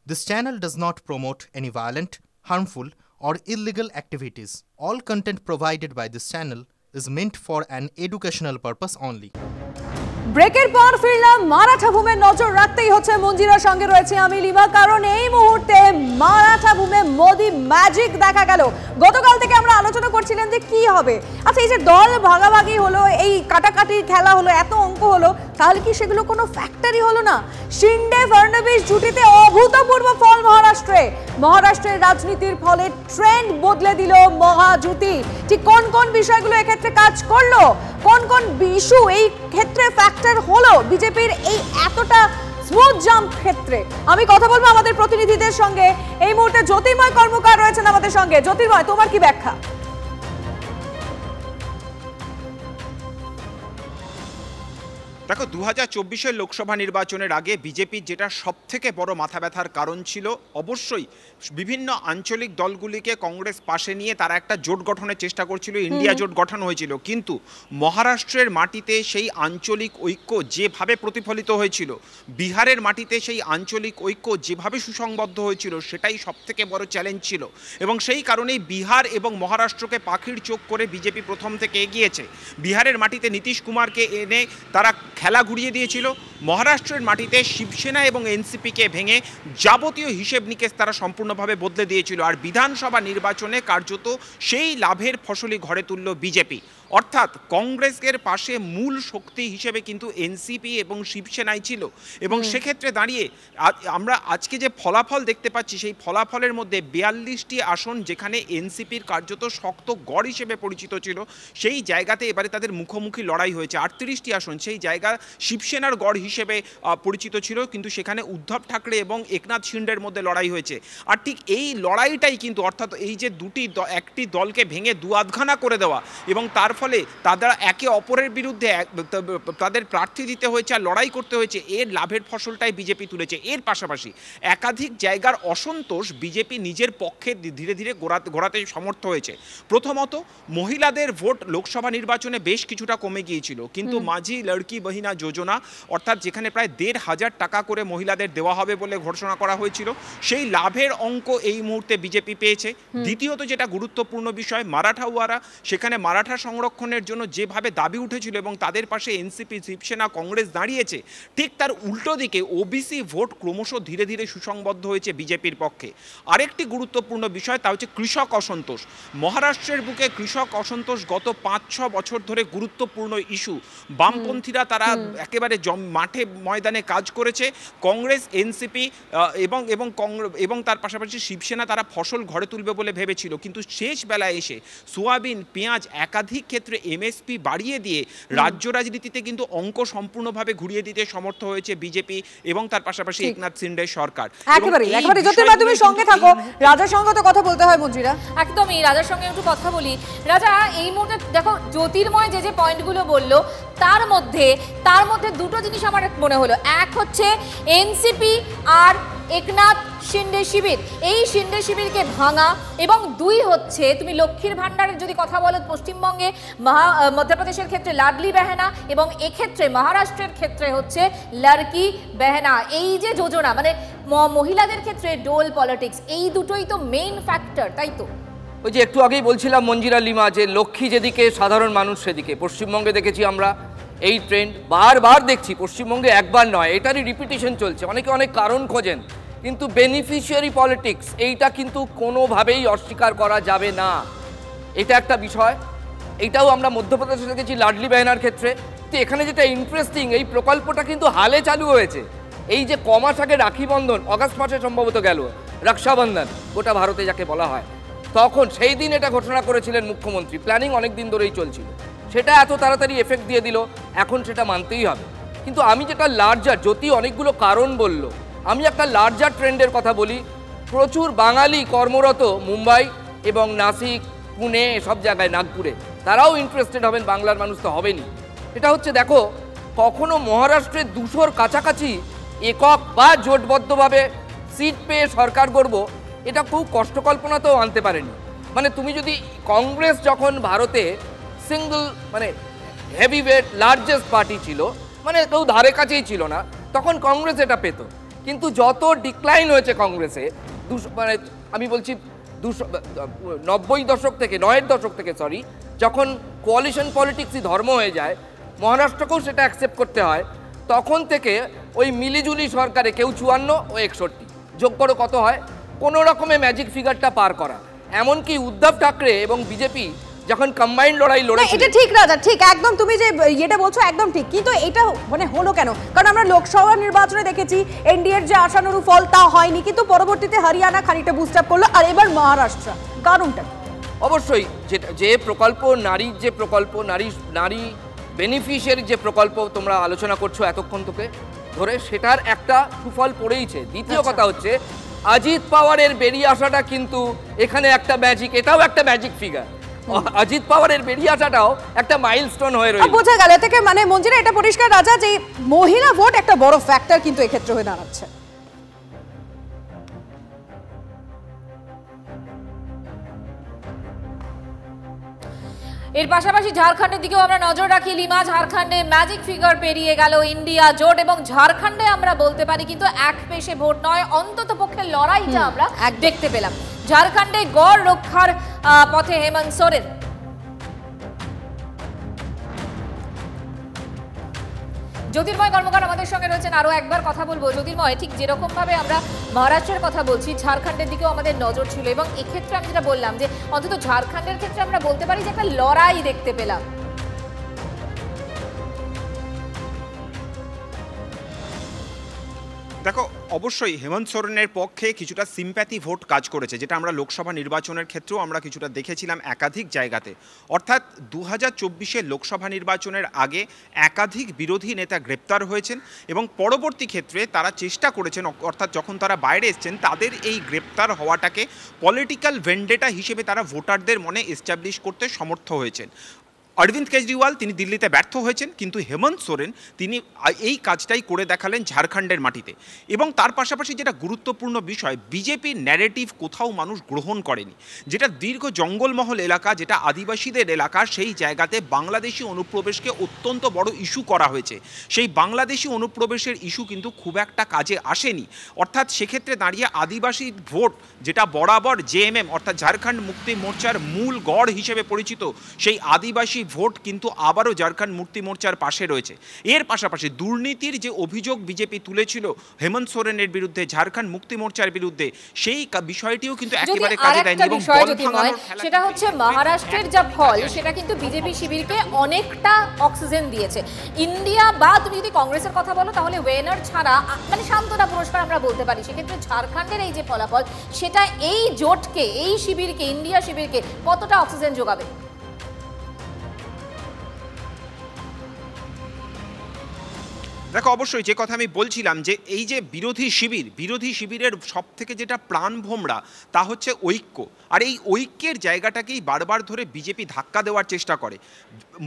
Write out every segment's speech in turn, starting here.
This channel does not promote any violent, harmful, or illegal activities. All content provided by this channel is meant for an educational purpose only. ব্রেকের পর ফিরলাম মারাঠা ভূমে নজর রাখতেই হচ্ছে মঞ্জিরার সঙ্গে রয়েছে আমি লিমা, কারণ এই মুহূর্তে মারাঠা ভূমে মোদি ম্যাজিক দেখা গেল। গতকাল থেকে আমরা আলোচনা করছিলাম যে কি হবে। আচ্ছা, এই যে দল ভাগাভাগি হলো, এই কাটাকাটি খেলা হলো, এত অঙ্ক হলো, তাহলে কি সেগুলো কোনো ফ্যাক্টরি হলো না? শিন্ডে ফাড়নবিস জুটিতে অভূতপূর্ব ফল মহারাষ্ট্রের রাজনীতির ফলে ট্রেন্ড বদলে দিল মহাজুতি। ঠিক কোন কোন বিষয়গুলো এক্ষেত্রে কাজ করলো, কোন কোন ইস্যু এই ক্ষেত্রে ফ্যাক্টর হলো বিজেপির এই এতটা স্মুথ জাম্প ক্ষেত্রে, আমি কথা বলবো আমাদের প্রতিনিধিদের সঙ্গে। এই মুহূর্তে জ্যোতির্ময় কর্মকার রয়েছেন আমাদের সঙ্গে। জ্যোতির্ময়, তোমার কি ব্যাখ্যা? দেখো, 2024-এর লোকসভা নির্বাচনের আগে বিজেপির যেটা সবথেকে বড় মাথা ব্যথার কারণ ছিল, অবশ্যই বিভিন্ন আঞ্চলিক দলগুলিকে কংগ্রেস পাশে নিয়ে তারা একটা জোট গঠনের চেষ্টা করছিল, ইন্ডিয়া জোট গঠন হয়েছিল। কিন্তু মহারাষ্ট্রের মাটিতে সেই আঞ্চলিক ঐক্য যেভাবে প্রতিফলিত হয়েছিল, বিহারের মাটিতে সেই আঞ্চলিক ঐক্য যেভাবে সুসংবদ্ধ হয়েছিল, সেটাই সবথেকে বড় চ্যালেঞ্জ ছিল। এবং সেই কারণেই বিহার এবং মহারাষ্ট্রকে পাখির চোখ করে বিজেপি প্রথম থেকে এগিয়েছে। বিহারের মাটিতে নীতিশ কুমারকে এনে তারা খেলা ঘুরিয়ে দিয়েছিল। মহারাষ্ট্রের মাটিতে শিবসেনা এবং এনসিপিকে ভেঙে যাবতীয় হিসেব নিকেশ তারা সম্পূর্ণভাবে বদলে দিয়েছিল। আর বিধানসভা নির্বাচনে কার্যত সেই লাভের ফসলই ঘরে তুলল বিজেপি। অর্থাৎ কংগ্রেসের পাশে মূল শক্তি হিসেবে কিন্তু এনসিপি এবং শিবসেনাই ছিল। এবং সেক্ষেত্রে দাঁড়িয়ে আমরা আজকে যে ফলাফল দেখতে পাচ্ছি, সেই ফলাফলের মধ্যে 42টি আসন যেখানে এনসিপির কার্যত শক্ত গড় হিসেবে পরিচিত ছিল, সেই জায়গাতে এবারে তাদের মুখোমুখি লড়াই হয়েছে। 38টি আসন সেই জায়গা শিবসেনার গড় হিসেবে পরিচিত ছিল, কিন্তু সেখানে উদ্ধব ঠাকরে এবং একনাথ শিন্ডের মধ্যে লড়াই হয়েছে। আর ঠিক এই লড়াইটাই কিন্তু, অর্থাৎ এই যে একটি দলকে ভেঙে দু আধখানা করে দেওয়া এবং তার ফলে তারা একে অপরের বিরুদ্ধে তাদের প্রার্থী দিতে হয়েছে আর লড়াই করতে হয়েছে, এর লাভের ফসলটাই বিজেপি তুলেছে। এর পাশাপাশি একাধিক জায়গার অসন্তোষ বিজেপি নিজের পক্ষে ধীরে ধীরে গড়াতে সমর্থ হয়েছে। প্রথমত, মহিলাদের ভোট লোকসভা নির্বাচনে বেশ কিছুটা কমে গিয়েছিল, কিন্তু মাঝি লড়কি বহিনা যোজনা, অর্থাৎ যেখানে প্রায় 1,500 টাকা করে মহিলাদের দেওয়া হবে বলে ঘোষণা করা হয়েছিল, সেই লাভের অঙ্ক এই মুহূর্তে বিজেপি পেয়েছে। দ্বিতীয়ত, যেটা গুরুত্বপূর্ণ বিষয়, মারাঠাওয়ারা, সেখানে মারাঠা সংরক্ষণের জন্য যেভাবে দাবি উঠেছিল এবং তাদের পাশে এনসিপি, শিবসেনা, কংগ্রেস দাঁড়িয়েছে, ঠিক তার উল্টো দিকে ওবিসি ভোট ক্রমশ ধীরে ধীরে সুসংবদ্ধ হয়েছে বিজেপির পক্ষে। আরেকটি গুরুত্বপূর্ণ বিষয়, তা হচ্ছে কৃষক অসন্তোষ। মহারাষ্ট্রের বুকে কৃষক অসন্তোষ গত 5-6 বছর ধরে গুরুত্বপূর্ণ ইস্যু। বামপন্থীরা তারা একেবারে মাঠে ময়দানে কাজ করেছে। কংগ্রেস, এনসিপি এবং তার পাশাপাশি শিবসেনা তারা ফসল ঘরে তুলবে বলে ভেবেছিল, কিন্তু শেষ বেলায় এসে সোয়াবিন, পেঁয়াজ, একাধিক ক্ষেত্রে এমএসপি বাড়িয়ে দিয়ে রাজ্য রাজনীতিতে কিন্তু অঙ্ক সম্পূর্ণভাবে ঘুরিয়ে দিতে সমর্থ হয়েছে বিজেপি এবং তার পাশাপাশি একনাথ শিন্ডে সরকার। একেবারে জ্যোতির্ময়, তুমি সঙ্গে থাকো, রাজার সঙ্গে তো কথা বলতে হয়। মঞ্জিরা, একদমই রাজার সঙ্গে একটু কথা বলি। রাজা, এই মুহূর্তে দেখো জ্যোতির্ময় যে পয়েন্টগুলো বললো, তার মধ্যে দুটো জিনিস আমার মনে হলো। এক হচ্ছে এনসিপি আর একনাথ শিন্ডে শিবির, এই শিন্ডে শিবিরকে ভাঙা, এবং দুই হচ্ছে তুমি লক্ষ্মীর ভান্ডারের যদি কথা বলো, পশ্চিমবঙ্গে মধ্যপ্রদেশের ক্ষেত্রে লাডলি বেহেনা এবং এক্ষেত্রে মহারাষ্ট্রের ক্ষেত্রে হচ্ছে লড়কি বেহেনা। এই যে যোজনা, মানে মহিলাদের ক্ষেত্রে ডোল পলিটিক্স, এই দুটোই তো মেইন ফ্যাক্টর, তাই তো? ওই যে একটু আগেই বলছিলাম মঞ্জিরা, লিমা, যে লক্ষ্মী যেদিকে সাধারণ মানুষ সেদিকে। পশ্চিমবঙ্গে দেখেছি আমরা এই ট্রেন্ড, বারবার দেখছি পশ্চিমবঙ্গে, একবার নয়, এটারই রিপিটেশন চলছে। অনেকে অনেক কারণ খোঁজেন, কিন্তু বেনিফিশিয়ারি পলিটিক্স এইটা কিন্তু কোনোভাবেই অস্বীকার করা যাবে না। এটা একটা বিষয়। এইটাও আমরা মধ্যপ্রদেশে দেখেছি লাডলি বেহেনার ক্ষেত্রে। তো এখানে যেটা ইন্টারেস্টিং, এই প্রকল্পটা কিন্তু হালে চালু হয়েছে। এই যে কমাস আগে রাখি বন্ধন, অগাস্ট মাসে সম্ভবত গেল, রক্ষাবন্ধন গোটা ভারতে যাকে বলা হয়, তখন সেই দিন এটা ঘোষণা করেছিলেন মুখ্যমন্ত্রী। প্ল্যানিং অনেক দিন ধরেই চলছিল, সেটা এত তাড়াতাড়ি এফেক্ট দিয়ে দিল, এখন সেটা মানতেই হবে। কিন্তু আমি যেটা লার্জার, জ্যোতি অনেকগুলো কারণ বলল, আমি একটা লার্জার ট্রেন্ডের কথা বলি। প্রচুর বাঙালি কর্মরত মুম্বাই এবং নাসিক, পুনে, এসব জায়গায়, নাগপুরে, তারাও ইন্টারেস্টেড হবেন, বাংলার মানুষ তো হবেনই। এটা হচ্ছে, দেখো, কখনো মহারাষ্ট্রের 200-র কাছাকাছি একক বা জোটবদ্ধভাবে সিট পেয়ে সরকার গড়ব, এটা খুব কষ্টকল্পনাতেও আনতে পারেনি। মানে তুমি যদি কংগ্রেস যখন ভারতে সিঙ্গল, মানে হেভিওয়েট লার্জেস্ট পার্টি ছিল, মানে কেউ ধারে কাছেই ছিল না, তখন কংগ্রেস এটা পেত। কিন্তু যত ডিক্লাইন হয়েছে কংগ্রেসে, মানে আমি বলছি 90 দশক থেকে 9-এর দশক থেকে সরি, যখন কোয়ালিশন পলিটিক্সই ধর্ম হয়ে যায়, মহারাষ্ট্রকেও সেটা অ্যাকসেপ্ট করতে হয়, তখন থেকে ওই মিলিজুলি সরকারে কেউ 54 ও 61 যোগ করে কত হয়, কোনো রকমে ম্যাজিক ফিগারটা পার করা। এমনকি উদ্ধব ঠাকরে এবং বিজেপি যখন কম্বাইন্ড লড়াই লড়েছে, এটা ঠিক রাজা, ঠিক একদম, তুমি যে এটা বলছো একদম ঠিক, কিন্তু এটা মানে হলো কেন? কারণ আমরা লোকসভা নির্বাচনে দেখেছি এনডিএর যে আশানুরূপ ফল তা হয়নি, কিন্তু পরবর্তীতে হরিয়ানা খানিকটা বুস্ট আপ করলো, আর এবার মহারাষ্ট্র। কারণটা অবশ্যই যে প্রকল্প, নারীর যে প্রকল্প, নারী বেনিফিশিয়ারি যে প্রকল্প তোমরা আলোচনা করছো এতক্ষণ থেকে ধরে, সেটার একটা সুফল পড়েইছে। দ্বিতীয় কথা হচ্ছে অজিত পাওয়ারের বেরিয়ে আসাটা কিন্তু এখানে একটা ম্যাজিক, এটাও একটা ম্যাজিক ফিগার। অজিত পাওয়ারের বেরিয়ে আসাটাও একটা মাইলস্টোন হয়ে রয়েছে। বোঝা গেল থেকে, মানে মঞ্জিরা এটা পরিষ্কার রাজা যে মহিলা ভোট একটা বড় ফ্যাক্টর কিন্তু এক্ষেত্রে হয়ে দাঁড়াচ্ছে। এর পাশাপাশি ঝাড়খণ্ডের দিকেও আমরা নজর রাখি লিমা। ঝাড়খণ্ডে ম্যাজিক ফিগার পেরিয়ে গেল ইন্ডিয়া জোট, এবং ঝাড়খণ্ডে আমরা বলতে পারি কিন্তু এক পেশে ভোট নয়, অন্তত পক্ষে লড়াইটা আমরা দেখতে পেলাম। ঝাড়খণ্ডে গড় রক্ষার পথে হেমন্ত সোরেন। জ্যোতির্ময় কর্মকার আমাদের সঙ্গে রয়েছেন, আরো একবার কথা বলবো। জ্যোতির্ময়, ঠিক যেরকম ভাবে আমরা মহারাষ্ট্রের কথা বলছি, ঝাড়খণ্ডের দিকেও আমাদের নজর ছিল, এবং এক্ষেত্রে আমি যেটা বললাম যে অন্তত ঝাড়খণ্ডের ক্ষেত্রে আমরা বলতে পারি যে একটা লড়াই দেখতে পেলাম। দেখো, অবশ্যই হেমন্ত সোরেনের পক্ষে কিছুটা সিম্প্যাথি ভোট কাজ করেছে, যেটা আমরা লোকসভা নির্বাচনের ক্ষেত্রেও আমরা কিছুটা দেখেছিলাম একাধিক জায়গাতে। অর্থাৎ 2024-এর লোকসভা নির্বাচনের আগে একাধিক বিরোধী নেতা গ্রেপ্তার হয়েছেন, এবং পরবর্তী ক্ষেত্রে তারা চেষ্টা করেছেন, অর্থাৎ যখন তারা বাইরে এসছেন তাদের এই গ্রেপ্তার হওয়াটাকে পলিটিক্যাল ভেন্ডেটা হিসেবে তারা ভোটারদের মনে এস্টাবলিশ করতে সমর্থ হয়েছেন। অরবিন্দ কেজরিওয়াল তিনি দিল্লিতে ব্যর্থ হয়েছেন, কিন্তু হেমন্ত সোরেন তিনি এই কাজটাই করে দেখালেন ঝাড়খণ্ডের মাটিতে। এবং তার পাশাপাশি যেটা গুরুত্বপূর্ণ বিষয়, বিজেপির ন্যারেটিভ কোথাও মানুষ গ্রহণ করেনি, যেটা দীর্ঘ জঙ্গলমহল এলাকা, যেটা আদিবাসীদের এলাকা, সেই জায়গাতে বাংলাদেশি অনুপ্রবেশকে অত্যন্ত বড় ইস্যু করা হয়েছে। সেই বাংলাদেশি অনুপ্রবেশের ইস্যু কিন্তু খুব একটা কাজে আসেনি। অর্থাৎ সেক্ষেত্রে দাঁড়িয়ে আদিবাসী ভোট, যেটা বরাবর জেএমএম অর্থাৎ ঝাড়খণ্ড মুক্তি মোর্চার মূল গড় হিসেবে পরিচিত, সেই আদিবাসী ভোট কিন্তু আবারও ঝাড়খণ্ড মুক্তি মোর্চার পাশে রয়েছে। এর পাশাপাশি দুর্নীতির যে অভিযোগ বিজেপি তুলেছিল হেমন্ত সোরেনের বিরুদ্ধে, ঝাড়খণ্ড মুক্তি মোর্চার বিরুদ্ধে, সেই বিষয়টিও কিন্তু একেবারে কাজে দেয়নি। এবং সেটা হচ্ছে মহারাষ্ট্রের যা ফল, সেটা কিন্তু বিজেপি শিবিরকে অনেকটা অক্সিজেন দিয়েছে। ইন্ডিয়া বা তুমি যদি কংগ্রেসের কথা বলো, তাহলে ওয়েনার ছাড়া মানে সান্ত্বনা পুরস্কার আমরা বলতে পারি। সেক্ষেত্রে ঝাড়খণ্ডের এই যে ফলাফল, সেটা এই জোটকে, এই শিবিরকে, ইন্ডিয়া শিবিরকে কতটা অক্সিজেন যোগাবে? দেখো, অবশ্যই যে কথা আমি বলছিলাম, যে এই যে বিরোধী শিবিরের সব থেকে যেটা প্রাণভোমরা তা হচ্ছে ঐক্য, আর এই ঐক্যের জায়গাটাকেই বারবার ধরে বিজেপি ধাক্কা দেওয়ার চেষ্টা করে।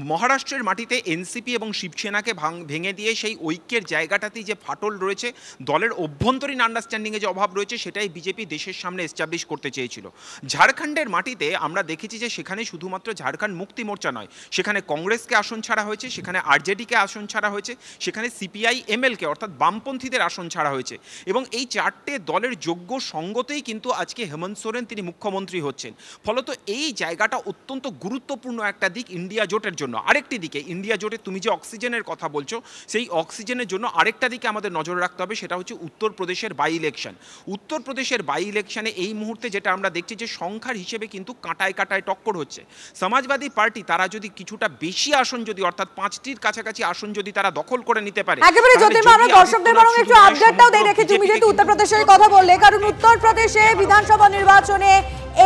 মহারাষ্ট্রের মাটিতে এনসিপি এবং শিবসেনাকে ভেঙে দিয়ে সেই ঐক্যের জায়গাটাতেই যে ফাটল রয়েছে, দলের অভ্যন্তরীণ আন্ডারস্ট্যান্ডিংয়ে যে অভাব রয়েছে, সেটাই বিজেপি দেশের সামনে এস্টাবলিশ করতে চেয়েছিল। ঝাড়খণ্ডের মাটিতে আমরা দেখেছি যে সেখানে শুধুমাত্র ঝাড়খণ্ড মুক্তি মোর্চা নয়, সেখানে কংগ্রেসকে আসন ছাড়া হয়েছে, সেখানে আরজেডিকে আসন ছাড়া হয়েছে, সেখানে সিপিআই এমএলকে অর্থাৎ বামপন্থীদের আসন ছাড়া হয়েছে। এবং এই চারটে দলের যোগ্য সঙ্গতেই কিন্তু আজকে হেমন্ত সোরেন তিনি মুখ্যমন্ত্রী হচ্ছেন। ফলত এই জায়গাটা অত্যন্ত গুরুত্বপূর্ণ একটা দিক ইন্ডিয়া জোটের জন্য। আরেকটি দিকে ইন্ডিয়া জোটে তুমি যে অক্সিজেনের কথা বলছো, সেই অক্সিজেনের জন্য আরেকটা দিকে আমাদের নজর রাখতে হবে, সেটা হচ্ছে উত্তরপ্রদেশের বাই ইলেকশন। উত্তরপ্রদেশের বাই ইলেকশনে এই মুহূর্তে যেটা আমরা দেখছি, যে সংখ্যার হিসেবে কিন্তু কাঁটায় কাঁটায় টক্কর হচ্ছে। সমাজবাদী পার্টি তারা যদি কিছুটা বেশি আসন, যদি অর্থাৎ 5টির কাছাকাছি আসন যদি তারা দখল করে নিতে পারে, একেবারে জ্যোতির্ময়, আমরা দর্শকদের বরং একটু আপডেটটাও দিয়ে রেখে, তুমি যেহেতু উত্তরপ্রদেশের কথা বললে, কারণ উত্তরপ্রদেশে বিধানসভা নির্বাচনে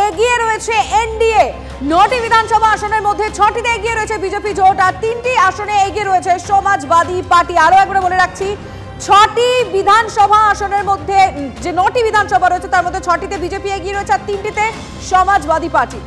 এগিয়ে রয়েছে এনডিএ। 9টি বিধানসভা আসনের মধ্যে 6টিতে এগিয়ে রয়েছে বিজেপি জোট, আর 3টি আসনে এগিয়ে রয়েছে সমাজবাদী পার্টি। আরো একবার বলে রাখছি, 6টি বিধানসভা আসনের মধ্যে যে 9টি বিধানসভা রয়েছে, তার মধ্যে 6টিতে বিজেপি এগিয়ে রয়েছে, আর 3টিতে সমাজবাদী পার্টি।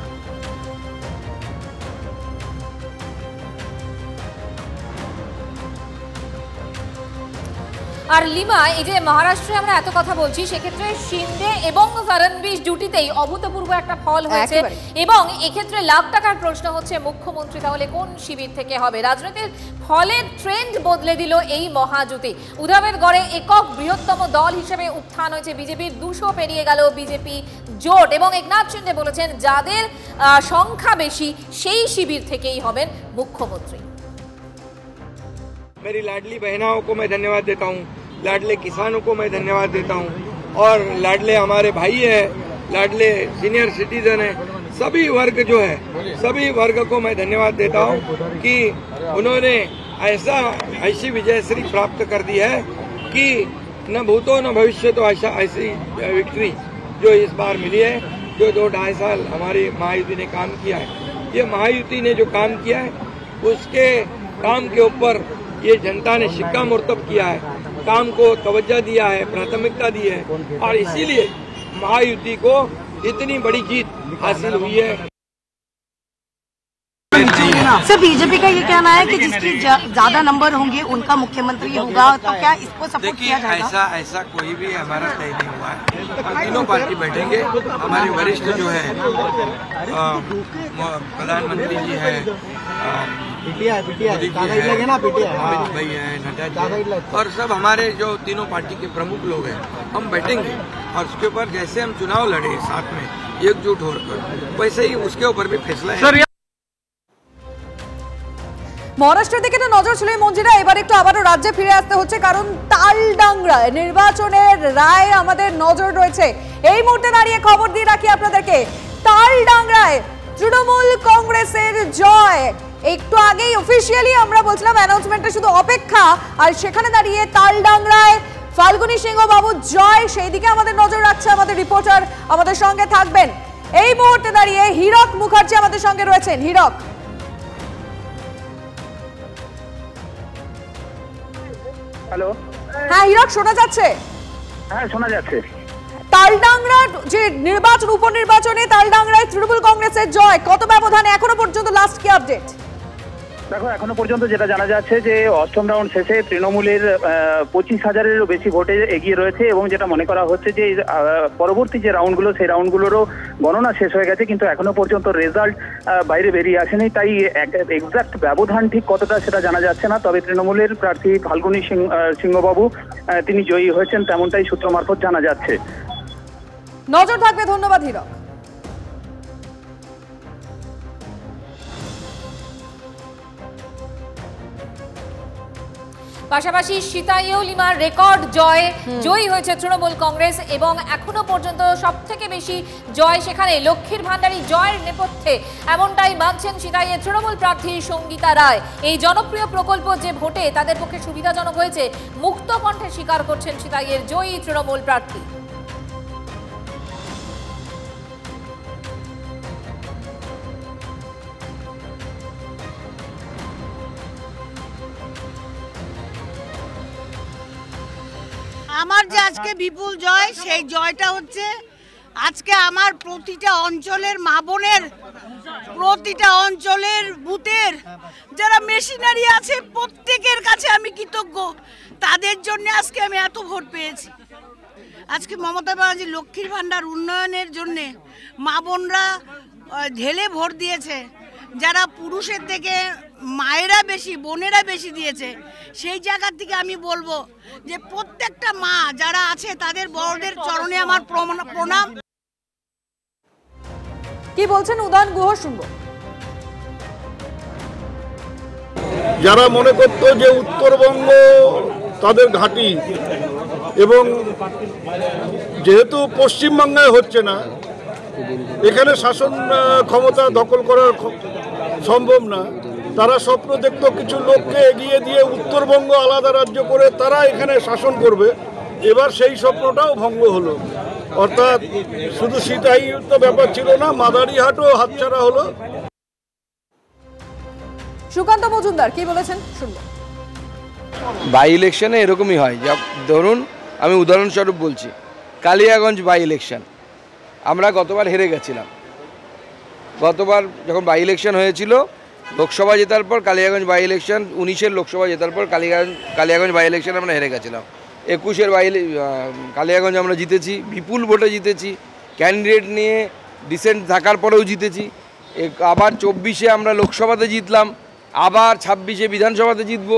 আর লিমা, এই যে মহারাষ্ট্রে আমরা এত কথা বলছি, সেক্ষেত্রে শিন্দে এবং ফাড়নবিস জুটিতেই অভূতপূর্ব একটা ফল হয়েছে এবং এক্ষেত্রে লাখ টাকার প্রশ্ন হচ্ছে মুখ্যমন্ত্রী তাহলে কোন শিবির থেকে হবে। রাজনীতির ফলের ট্রেন্ড বদলে দিল এই মহাজুতি। উধাবের গড়ে একক বৃহত্তম দল হিসেবে উত্থান হয়েছে বিজেপির, 200 পেরিয়ে গেল বিজেপি জোট এবং একনাথ শিন্দে বলেছেন যাদের সংখ্যা বেশি সেই শিবির থেকেই হবেন মুখ্যমন্ত্রী। मेरी लाडली बहनाओं को मैं धन्यवाद देता हूँ, लाडले किसानों को मैं धन्यवाद देता हूँ और लाडले हमारे भाई है, लाडले सीनियर सिटीजन है, सभी वर्ग जो है सभी वर्ग को मैं धन्यवाद देता हूँ कि उन्होंने ऐसी विजयश्री प्राप्त कर दी है कि न भूतो न भविष्य तो ऐसी विक्ट्री जो इस बार मिली है। जो 2-2.5 साल हमारी महायुति ने काम किया है, ये महायुति ने जो काम किया है उसके काम के ऊपर ये जनता ने शिक्का मुर्तब किया है, काम को तवज्जो दिया है, प्राथमिकता दी है और इसीलिए महायुति को इतनी बड़ी जीत हासिल हुई है। सर, बीजेपी का ये कहना है कि जिसकी ज्यादा नंबर होंगे उनका मुख्यमंत्री होगा, तो क्या इसको सपोर्ट किया जाएगा? ऐसा कोई भी हमारा तय नहीं हुआ है। हम तीनों पार्टी बैठेंगे, हमारे वरिष्ठ जो है प्रधानमंत्री जी है, अमित भाई है, नड्डा जी और सब हमारे जो तीनों पार्टी के प्रमुख लोग हैं, हम बैठेंगे और उसके ऊपर जैसे हम चुनाव लड़े साथ में एकजुट होकर, वैसे ही उसके ऊपर भी फैसला है। মহারাষ্ট্রের দিকে তো নজর ছিল মঞ্জিরা, এবার একটু আবারও রাজ্যে ফিরে আসতে হচ্ছে কারণ তালডাংরায় নির্বাচনের রায় আমাদের নজর রয়েছে। এই মুহূর্তে দাঁড়িয়ে খবর দিয়ে রাখি আপনাদেরকে, তালডাংরায় তৃণমূল কংগ্রেসের জয়। একটু আগেই অফিসিয়ালি আমরা বলছিলাম অ্যানাউন্সমেন্টের শুধু অপেক্ষা, আর সেখানে দাঁড়িয়ে তালডাংরায় ফাল্গুনী সিংহ বাবুর জয়, সেই দিকে আমাদের নজর রাখছে আমাদের রিপোর্টার, আমাদের সঙ্গে থাকবেন। এই মুহূর্তে দাঁড়িয়ে হীরক মুখার্জি আমাদের সঙ্গে রয়েছেন। হীরক, হ্যালো। হ্যাঁ হীরক, শোনা যাচ্ছে? হ্যাঁ শোনা যাচ্ছে। তালডাংরার যে নির্বাচন, উপনির্বাচনে তালডাংরায় তৃণমূল কংগ্রেসের জয়, কত ব্যবধানে এখনো পর্যন্ত, লাস্ট কি আপডেট? দেখো এখনো পর্যন্ত যেটা জানা যাচ্ছে যে অষ্টম রাউন্ড শেষে তৃণমূলের 25,000-এরও বেশি ভোটে এগিয়ে রয়েছে এবং যেটা মনে করা হচ্ছে যে পরবর্তী যে রাউন্ডগুলো সেই রাউন্ডগুলোরও গণনা শেষ হয়ে গেছে, কিন্তু এখনো পর্যন্ত রেজাল্ট বাইরে বেরিয়ে আসেনি, তাই এক্সাক্ট ব্যবধান ঠিক কতটা সেটা জানা যাচ্ছে না। তবে তৃণমূলের প্রার্থী ফাল্গুনী সিংহবাবু তিনি জয়ী হয়েছেন, তেমনটাই সূত্র মারফত জানা যাচ্ছে। নজর থাকবে, ধন্যবাদ হীরক। পাশাপাশি সিতাইয়েও লিমার রেকর্ড জয়ী হয়েছে তৃণমূল কংগ্রেস এবং এখনো পর্যন্ত সবথেকে বেশি জয় সেখানে লক্ষ্মীর ভান্ডারী জয়ের নেপথ্যে, এমনটাই মানছেন সিতাইয়ের তৃণমূল প্রার্থী সঙ্গীতা রায়। এই জনপ্রিয় প্রকল্প যে ভোটে তাদের পক্ষে সুবিধাজনক হয়েছে মুক্ত কণ্ঠে স্বীকার করছেন সিতাইয়ের জয়ী তৃণমূল প্রার্থী। আমার যে আজকে বিপুল জয়, সেই জয়টা হচ্ছে আজকে আমার প্রতিটা অঞ্চলের মা বোনের, প্রতিটা অঞ্চলের বুথের যারা মেশিনারি আছে প্রত্যেকের কাছে আমি কৃতজ্ঞ। তাদের জন্য আজকে আমি এত ভোট পেয়েছি। আজকে মমতা ব্যানার্জি লক্ষ্মীর ভান্ডার উন্নয়নের জন্য মা বোনরা ঢেলে ভোট দিয়েছে, যারা পুরুষের থেকে মায়েরা বেশি, বোনেরা বেশি দিয়েছে। সেই জায়গা থেকে আমি বলবো যে প্রত্যেকটা মা যারা আছে তাদের বড়দের চরণে আমার প্রণাম। কি বলছেন উদয়ন গুহ, শুনবো। যারা মনে করত যে উত্তরবঙ্গ তাদের ঘাঁটি এবং যেহেতু পশ্চিমবঙ্গে হচ্ছে না, এখানে শাসন ক্ষমতা দখল করার সম্ভব না, তারা স্বপ্ন দেখত কিছু লোককে এগিয়ে দিয়ে উত্তরবঙ্গ আলাদা রাজ্য করে তারা এখানে শাসন করবে। এবার সেই স্বপ্নটাও ভঙ্গ হলো, অর্থাৎ শুধু সিতাই তো ব্যাপার ছিল না, মাদারিহাটও হাতছাড়া হলো। সুকান্ত মজুমদার কি বলেছেন, শুনবো। বাই ইলেকশনে এরকমই হয়, যা ধরুন আমি উদাহরণস্বরূপ বলছি, কালিয়াগঞ্জ বাই ইলেকশন আমরা গতবার হেরে গেছিলাম। গতবার যখন বাই ইলেকশন হয়েছিল, লোকসভা জেতার পর কালিয়াগঞ্জ বাই ইলেকশন, 19-এর লোকসভা জেতার পর কালিয়াগঞ্জ বাই ইলেকশন আমরা হেরে গেছিলাম। 21-এর বাইরে কালিয়াগঞ্জ আমরা জিতেছি, বিপুল ভোটে জিতেছি, ক্যান্ডিডেট নিয়ে ডিসেন্ট থাকার পরেও জিতেছি। আবার 24-এ আমরা লোকসভাতে জিতলাম, আবার 26-এ বিধানসভাতে জিতবো।